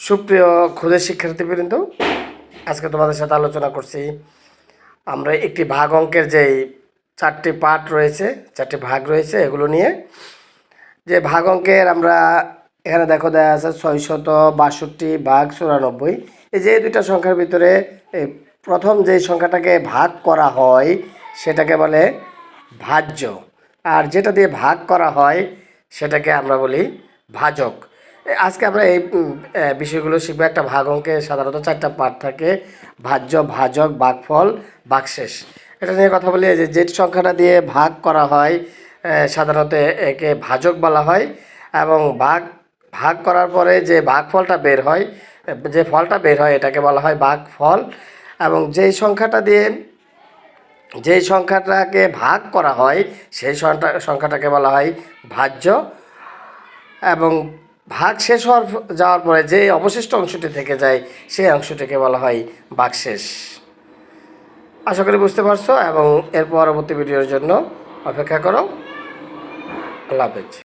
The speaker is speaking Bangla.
সুপ্রিয় ক্ষুদে শিক্ষার্থীবৃন্দ, আজকে তোমাদের সাথে আলোচনা করছি আমরা একটি ভাগ অঙ্কের যেই চারটি পার্ট রয়েছে, চারটি ভাগ রয়েছে, এগুলো নিয়ে। যে ভাগ অঙ্কের আমরা এখানে দেখো দেওয়া আছে 662 ভাগ 94। এই যে দুইটা সংখ্যার ভিতরে এই প্রথম যে সংখ্যাটাকে ভাগ করা হয় সেটাকে বলে ভাজ্য, আর যেটা দিয়ে ভাগ করা হয় সেটাকে আমরা বলি ভাজক। আজকে আমরা এই বিষয়গুলো শিখবো। একটা ভাগ অঙ্কে সাধারণত চারটা পার্ট থাকে: ভাজ্য, ভাজক, ভাগফল, ভাগশেষ। এটা নিয়ে কথা বলি। যে সংখ্যাটা দিয়ে ভাগ করা হয় সাধারণত একে ভাজক বলা হয়, এবং ভাগ করার পরে যে ভাগফলটা বের হয়, যে ফলটা বের হয়, এটাকে বলা হয় ভাগফল। এবং যেই সংখ্যাটাকে ভাগ করা হয় সেই সংখ্যাটাকে বলা হয় ভাজ্য। এবং ভাগ শেষ যাওয়ার পরে যে অবশিষ্ট অংশটি থেকে যায় সেই অংশটিকে বলা হয় ভাগশেষ। আশা করি বুঝতে পারছো, এবং এর পরবর্তী ভিডিওর জন্য অপেক্ষা করো। আল্লাহ হাফেজ।